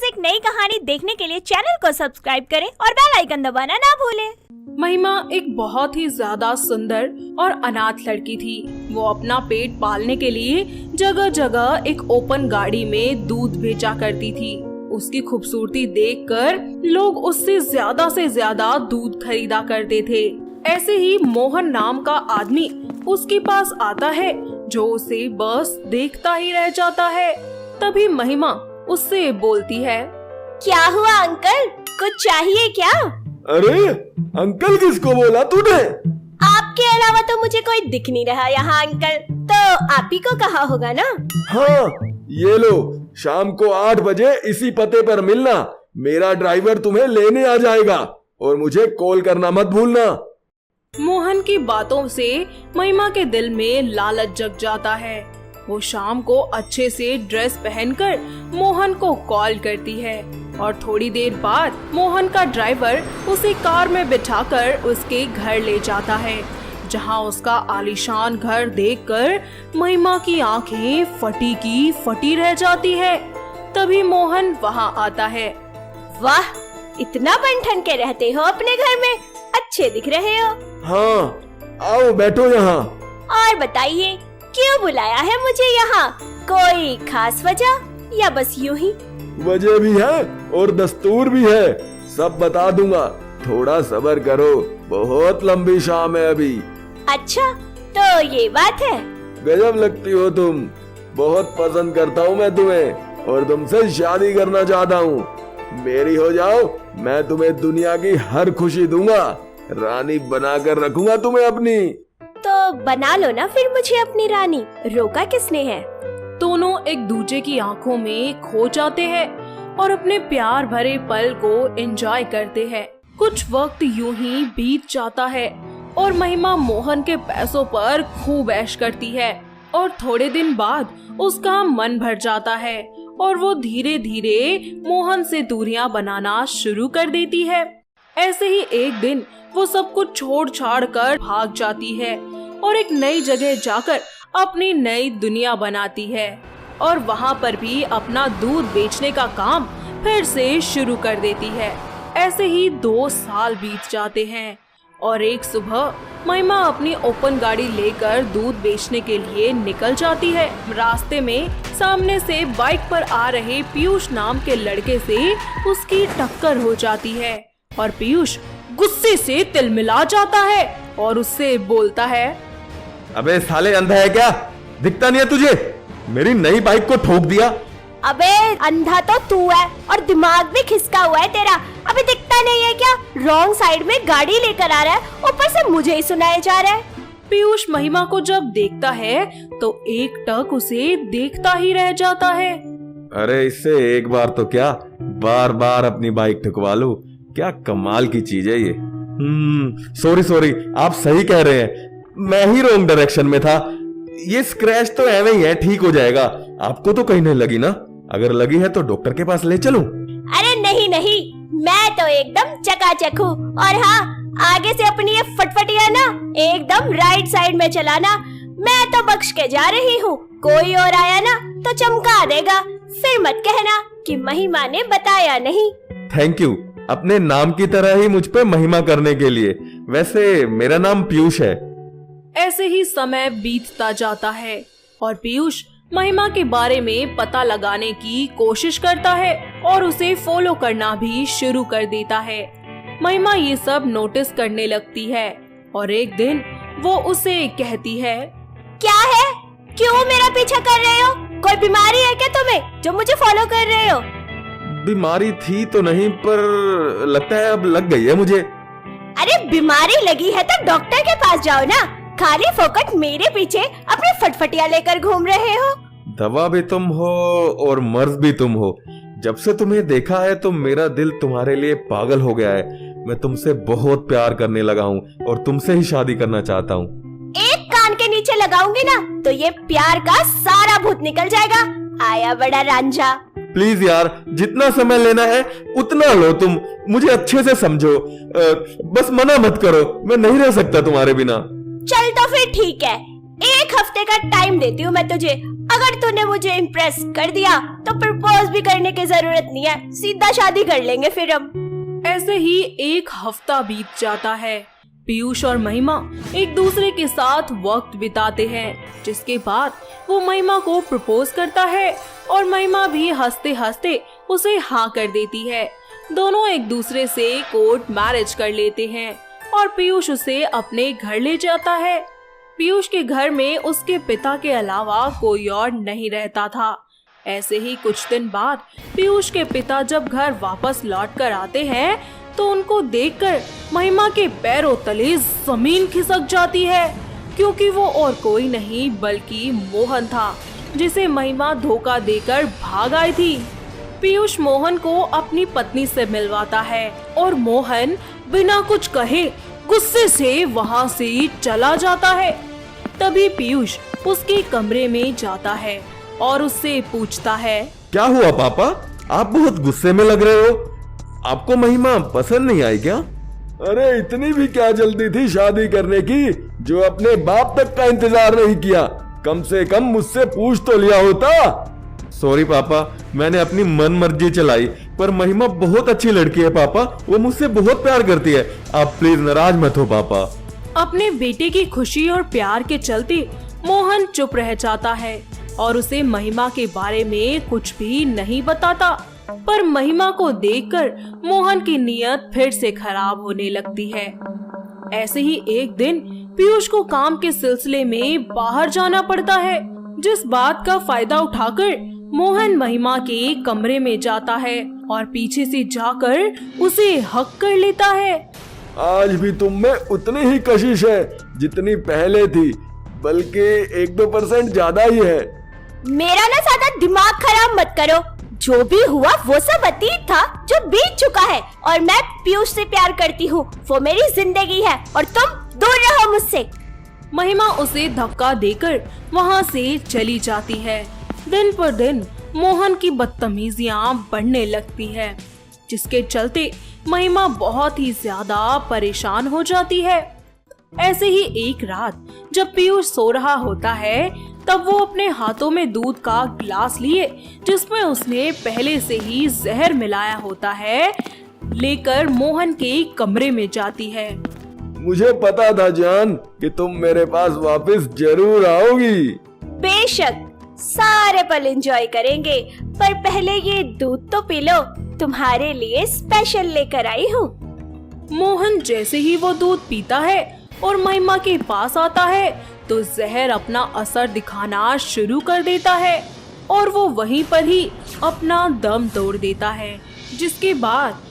रोज एक नई कहानी देखने के लिए चैनल को सब्सक्राइब करें और बेल आइकन दबाना ना भूलें। महिमा एक बहुत ही ज्यादा सुंदर और अनाथ लड़की थी। वो अपना पेट पालने के लिए जगह जगह एक ओपन गाड़ी में दूध बेचा करती थी। उसकी खूबसूरती देखकर लोग उससे से ज्यादा दूध खरीदा करते थे। ऐसे ही मोहन नाम का आदमी उसके पास आता है, जो उसे बस देखता ही रह जाता है। तभी महिमा उससे बोलती है, क्या हुआ अंकल, कुछ चाहिए क्या? अरे अंकल किसको बोला तूने? आपके अलावा तो मुझे कोई दिख नहीं रहा यहाँ अंकल, तो आप ही को कहा होगा ना? हाँ, ये लो, शाम को 8 बजे इसी पते पर मिलना। मेरा ड्राइवर तुम्हें लेने आ जाएगा और मुझे कॉल करना मत भूलना। मोहन की बातों से महिमा के दिल में लालच जग जाता है। वो शाम को अच्छे से ड्रेस पहनकर मोहन को कॉल करती है और थोड़ी देर बाद मोहन का ड्राइवर उसे कार में बिठाकर उसके घर ले जाता है, जहां उसका आलीशान घर देखकर महिमा की आंखें फटी की फटी रह जाती है। तभी मोहन वहां आता है। वाह, इतना बन-ठन के रहते हो अपने घर में, अच्छे दिख रहे हो। हाँ, आओ बैठो यहाँ। और बताइए, क्यों बुलाया है मुझे यहाँ? कोई खास वजह या बस यूं ही? वजह भी है और दस्तूर भी है, सब बता दूंगा। थोड़ा सब्र करो, बहुत लंबी शाम है अभी। अच्छा, तो ये बात है। गजब लगती हो तुम, बहुत पसंद करता हूँ मैं तुम्हें और तुमसे शादी करना चाहता हूँ। मेरी हो जाओ, मैं तुम्हें दुनिया की हर खुशी दूंगा, रानी बनाकर रखूंगा तुम्हें अपनी। तो बना लो ना फिर मुझे अपनी रानी, रोका किसने है? दोनों एक दूसरे की आंखों में खो जाते हैं और अपने प्यार भरे पल को एंजॉय करते हैं। कुछ वक्त यूं ही बीत जाता है और महिमा मोहन के पैसों पर खूब ऐश करती है और थोड़े दिन बाद उसका मन भर जाता है और वो धीरे धीरे मोहन से दूरियां बनाना शुरू कर देती है। ऐसे ही एक दिन वो सब कुछ छोड़ छाड़ कर भाग जाती है और एक नई जगह जाकर अपनी नई दुनिया बनाती है और वहाँ पर भी अपना दूध बेचने का काम फिर से शुरू कर देती है। ऐसे ही 2 साल बीत जाते हैं और एक सुबह महिमा अपनी ओपन गाड़ी लेकर दूध बेचने के लिए निकल जाती है। रास्ते में सामने से बाइक पर आ रहे पीयूष नाम के लड़के से उसकी टक्कर हो जाती है और पीयूष गुस्से से तिलमिला जाता है और उससे बोलता है, अबे साले अंधा है क्या? दिखता नहीं है तुझे? मेरी नई बाइक को ठोक दिया। अबे अंधा तो तू है और दिमाग भी खिसका हुआ है तेरा। अबे दिखता नहीं है क्या? रॉन्ग साइड में गाड़ी लेकर आ रहा है, ऊपर से मुझे ही सुनाया जा रहा है। पीयूष महिमा को जब देखता है तो एक टक उसे देखता ही रह जाता है। अरे इससे एक बार तो क्या, बार बार अपनी बाइक ठुकवा लूं। क्या कमाल की चीज है ये। सॉरी, आप सही कह रहे हैं, मैं ही रॉन्ग डायरेक्शन में था। ये स्क्रैच तो ऐवे ही है, ठीक हो जाएगा। आपको तो कहीं नहीं लगी ना? अगर लगी है तो डॉक्टर के पास ले चलूं? अरे नहीं, मैं तो एकदम चकाचक हूँ। और हाँ, आगे से अपनी ये फटफटिया ना एकदम राइट साइड में चलाना। मैं तो बख्श के जा रही हूँ, कोई और आया ना तो चमका देगा। फिर मत कहना कि महिमा ने बताया नहीं। थैंक यू, अपने नाम की तरह ही मुझ पे महिमा करने के लिए। वैसे मेरा नाम पीयूष है। ऐसे ही समय बीतता जाता है और पीयूष महिमा के बारे में पता लगाने की कोशिश करता है और उसे फॉलो करना भी शुरू कर देता है। महिमा ये सब नोटिस करने लगती है और एक दिन वो उसे कहती है, क्या है? क्यों मेरा पीछा कर रहे हो? कोई बीमारी है क्या तुम्हें जो मुझे फॉलो कर रहे हो? बीमारी थी तो नहीं, पर लगता है अब लग गई है मुझे। अरे बीमारी लगी है तो डॉक्टर के पास जाओ ना, खाली फोकट मेरे पीछे अपनी फटफटिया लेकर घूम रहे हो। दवा भी तुम हो और मर्ज भी तुम हो। जब से तुम्हें देखा है तो मेरा दिल तुम्हारे लिए पागल हो गया है। मैं तुमसे बहुत प्यार करने लगा हूँ और तुमसे ही शादी करना चाहता हूँ। एक कान के नीचे लगाऊंगी ना तो ये प्यार का सारा भूत निकल जाएगा। आया बड़ा रांझा। प्लीज यार, जितना समय लेना है उतना लो। तुम मुझे अच्छे से समझो, बस मना मत करो, मैं नहीं रह सकता तुम्हारे बिना। चल तो फिर ठीक है, 1 हफ्ते का टाइम देती हूँ मैं तुझे। अगर तूने मुझे इम्प्रेस कर दिया तो प्रपोज भी करने की जरूरत नहीं है, सीधा शादी कर लेंगे फिर हम। ऐसे ही एक हफ्ता बीत जाता है। पीयूष और महिमा एक दूसरे के साथ वक्त बिताते हैं, जिसके बाद वो महिमा को प्रपोज करता है और महिमा भी हंसते हंसते उसे हाँ कर देती है। दोनों एक दूसरे से कोर्ट मैरिज कर लेते हैं और पीयूष उसे अपने घर ले जाता है। पीयूष के घर में उसके पिता के अलावा कोई और नहीं रहता था। ऐसे ही कुछ दिन बाद पीयूष के पिता जब घर वापस लौट कर आते हैं तो उनको देखकर महिमा के पैरों तले जमीन खिसक जाती है, क्योंकि वो और कोई नहीं बल्कि मोहन था, जिसे महिमा धोखा देकर भाग आई थी। पीयूष मोहन को अपनी पत्नी से मिलवाता है और मोहन बिना कुछ कहे गुस्से से वहाँ से चला जाता है। तभी पीयूष उसके कमरे में जाता है और उससे पूछता है, क्या हुआ पापा, आप बहुत गुस्से में लग रहे हो, आपको महिमा पसंद नहीं आई क्या? अरे इतनी भी क्या जल्दी थी शादी करने की, जो अपने बाप तक का इंतजार नहीं किया, कम से कम मुझसे पूछ तो लिया होता। सॉरी पापा, मैंने अपनी मन मर्जी चलाई, पर महिमा बहुत अच्छी लड़की है पापा, वो मुझसे बहुत प्यार करती है, आप प्लीज नाराज मत हो पापा। अपने बेटे की खुशी और प्यार के चलते मोहन चुप रह जाता है और उसे महिमा के बारे में कुछ भी नहीं बताता। पर महिमा को देखकर मोहन की नीयत फिर से खराब होने लगती है। ऐसे ही एक दिन पीयूष को काम के सिलसिले में बाहर जाना पड़ता है, जिस बात का फायदा उठाकर मोहन महिमा के कमरे में जाता है और पीछे से जाकर उसे हक कर लेता है। आज भी तुम में उतनी ही कशिश है जितनी पहले थी, बल्कि 1-2% ज्यादा ही है। मेरा ना ज्यादा दिमाग खराब मत करो, जो भी हुआ वो सब अतीत था जो बीत चुका है, और मैं पीयूष से प्यार करती हूँ, वो मेरी जिंदगी है और तुम दूर रहो मुझसे। महिमा उसे धक्का देकर वहाँ से चली जाती है। दिन पर दिन मोहन की बदतमीजियाँ बढ़ने लगती है, जिसके चलते महिमा बहुत ही ज्यादा परेशान हो जाती है। ऐसे ही एक रात जब पीयूष सो रहा होता है, तब वो अपने हाथों में दूध का गिलास लिए, जिसमें उसने पहले से ही जहर मिलाया होता है, लेकर मोहन के कमरे में जाती है। मुझे पता था जान कि तुम मेरे पास वापस जरूर आओगी। बेशक, सारे पल एंजॉय करेंगे, पर पहले ये दूध तो पी लो, तुम्हारे लिए स्पेशल लेकर आई हूँ। मोहन जैसे ही वो दूध पीता है और महिमा के पास आता है तो जहर अपना असर दिखाना शुरू कर देता है और वो वहीं पर ही अपना दम तोड़ देता है, जिसके बाद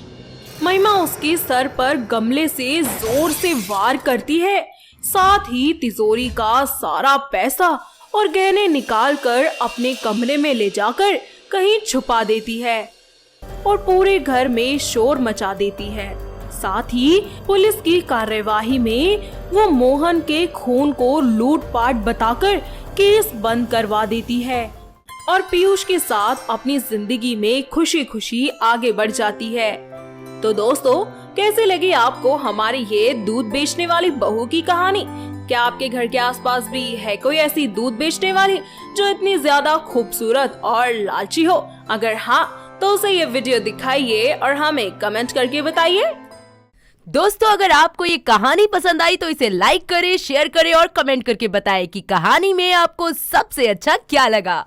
महिमा उसके सर पर गमले से जोर से वार करती है। साथ ही तिजोरी का सारा पैसा और गहने निकालकर अपने कमरे में ले जाकर कहीं छुपा देती है और पूरे घर में शोर मचा देती है। साथ ही पुलिस की कार्यवाही में वो मोहन के खून को लूटपाट बताकर केस बंद करवा देती है और पीयूष के साथ अपनी जिंदगी में खुशी खुशी आगे बढ़ जाती है। तो दोस्तों, कैसे लगी आपको हमारी ये दूध बेचने वाली बहू की कहानी? क्या आपके घर के आसपास भी है कोई ऐसी दूध बेचने वाली जो इतनी ज्यादा खूबसूरत और लालची हो? अगर हाँ, तो उसे ये वीडियो दिखाइए और हमें कमेंट करके बताइए। दोस्तों, अगर आपको ये कहानी पसंद आई तो इसे लाइक करें, शेयर करें और कमेंट करके बताएं कि कहानी में आपको सबसे अच्छा क्या लगा।